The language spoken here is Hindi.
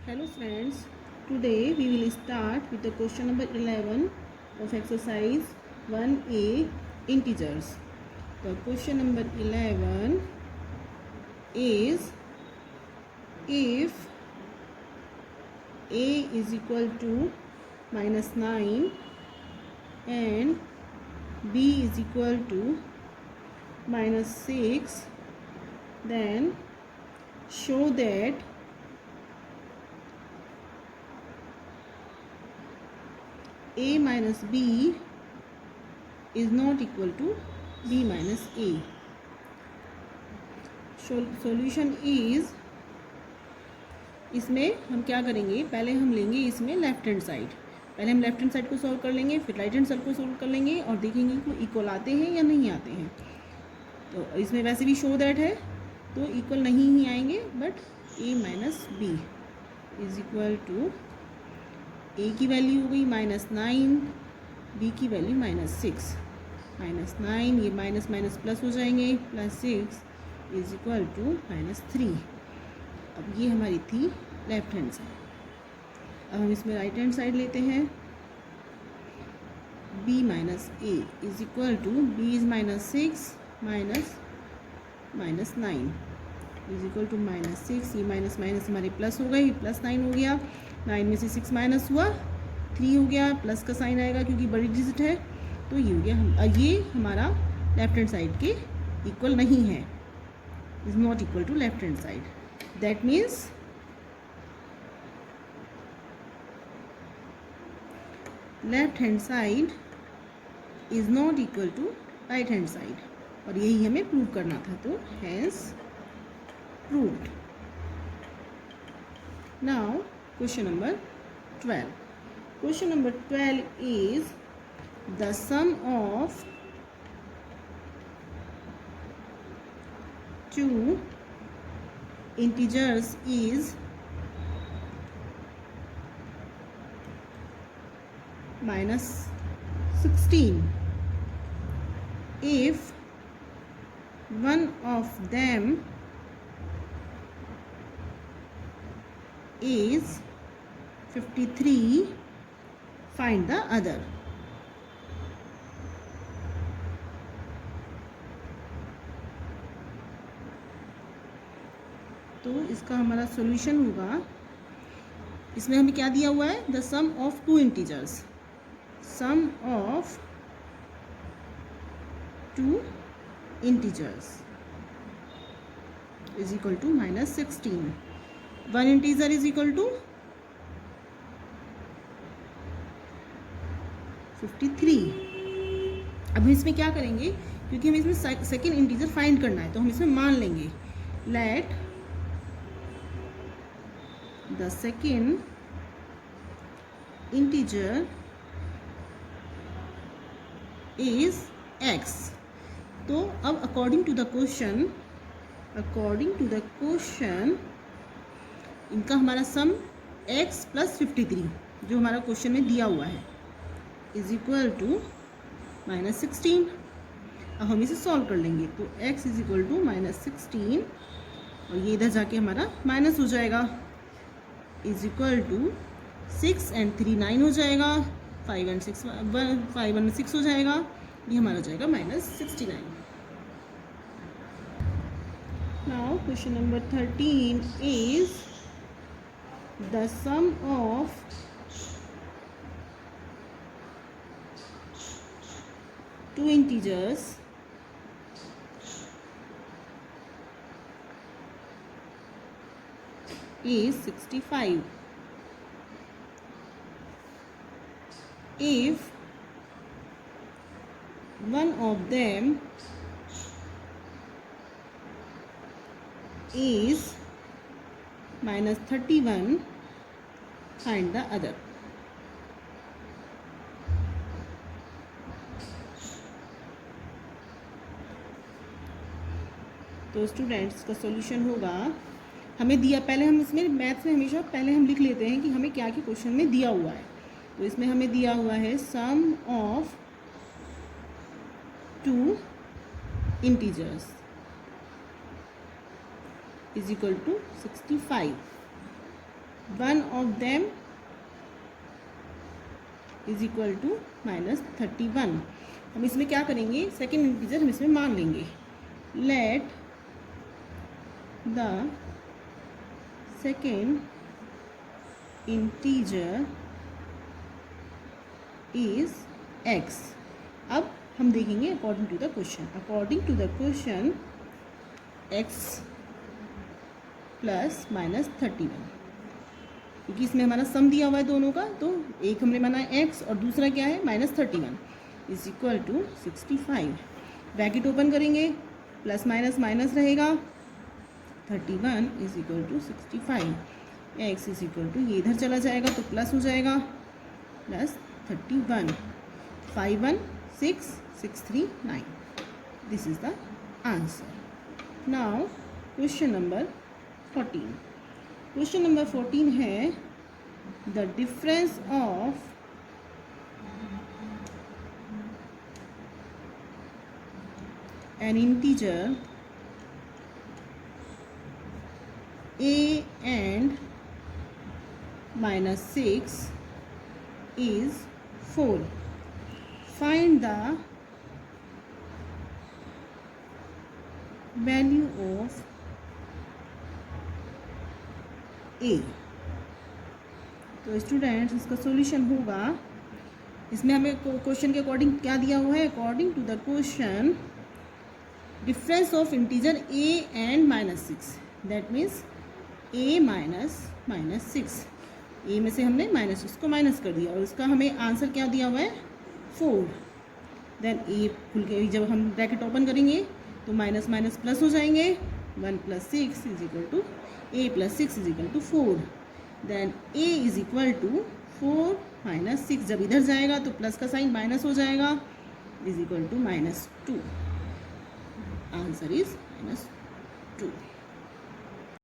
Hello friends, today we will start with the question number 11 of exercise 1a integers. The question number 11 is if a is equal to -9 and b is equal to -6, then show that a minus b is not equal to b minus a. Solution is, इसमें हम क्या करेंगे, पहले हम लेंगे इसमें लेफ्ट हैंड साइड, पहले हम लेफ्ट हैंड साइड को सॉल्व कर लेंगे, फिर राइट हैंड साइड को सॉल्व कर लेंगे और देखेंगे कि इक्वल आते हैं या नहीं आते हैं. तो इसमें वैसे भी शो दैट है तो इक्वल नहीं ही आएंगे, but a minus B is equal to a की वैल्यू हो गई -9, b की वैल्यू -6. -9 ये माइनस माइनस प्लस हो जाएंगे, +6 इज इक्वल टू -3. अब ये हमारी थी लेफ्ट हैंड साइड. अब हम इसमें राइट हैंड साइड लेते हैं. b minus a is equal to b is -6 minus -9 is equal to -6. ये माइनस माइनस हमारे प्लस हो गई, +9 हो गया. 9 में से 6 माइनस हुआ 3 हो गया, प्लस का साइन आएगा क्योंकि बड़ी डिजिट है, तो ये हो गया. ये हमारा लेफ्ट हैंड साइड के इक्वल नहीं है, is not equal to left hand side. That means left hand side is not equal to right hand side, और यही हमें प्रूव करना था, तो hence proved. Now question number 12. Question number 12 is the sum of two integers is -16 if one of them is 53, find the other. तो इसका हमारा सॉल्यूशन होगा, इसमें हमें क्या दिया हुआ है, the sum of two integers. Sum of two integers is equal to -16. One integer is equal to 53. अब हम इसमें क्या करेंगे, क्योंकि हमें इसमें सेकेंड इंटीजर फाइंड करना है, तो हम इसमें मान लेंगे let the second integer is x. तो अब अकॉर्डिंग टू द क्वेश्चन इनका हमारा सम x + 53 जो हमारा क्वेश्चन में दिया हुआ है इज इक्वल टू -16. अब हम इसे सॉल्व कर लेंगे, तो x इज इक्वल टू -16 और ये इधर जाके हमारा माइनस हो जाएगा, इज इक्वल टू 6 and 3 9 हो जाएगा, 5 and 6 हो जाएगा, ये हमारा हो जाएगा -69. Now question number 13 is the sum of two integers is 65 if one of them is -31, find the other. तो स्टूडेंट्स का सॉल्यूशन होगा, हमें दिया, पहले हम इसमें मैथ्स में हमेशा पहले हम लिख लेते हैं कि हमें क्या क्या क्वेश्चन में दिया हुआ है. तो इसमें हमें दिया हुआ है sum of two one of them is equal to -31। हम इसमें क्या करेंगे, सेकेंड इंटीजर हम इसमें मान लेंगे। Let the second integer is x। अब हम देखेंगे according to the question. According to the question x plus -31, क्योंकि इसमें हमारा सम दिया हुआ है दोनों का, तो एक हमने माना है x और दूसरा क्या है -31 is equal to 65। Bracket open करेंगे, प्लस माइनस माइनस रहेगा, 31 is equal to 65। x is equal to, ये इधर चला जाएगा तो प्लस हो जाएगा, plus 31, 5 1 6 6 3 9। This is the answer. Now question number 14। Question number 14 है the difference of an integer a and -6 is 4. Find the value of a। तो स्टूडेंट्स इसका सॉल्यूशन होगा, इसमें हमें क्वेश्चन के अकॉर्डिंग क्या दिया हुआ है, according to the question difference of integer a and -6, that means a -6। a में से हमने -6 को माइनस कर दिया और इसका हमें आंसर क्या दिया हुआ है, 4। देन a खुल के जब हम ब्रैकेट ओपन करेंगे तो माइनस माइनस प्लस हो जाएंगे, 1 + 6 is equal to a + 6 is equal to 4। Then a is equal to 4 - 6, जब इधर जाएगा तो प्लस का साइन माइनस हो जाएगा, is equal to -2। Answer is -2।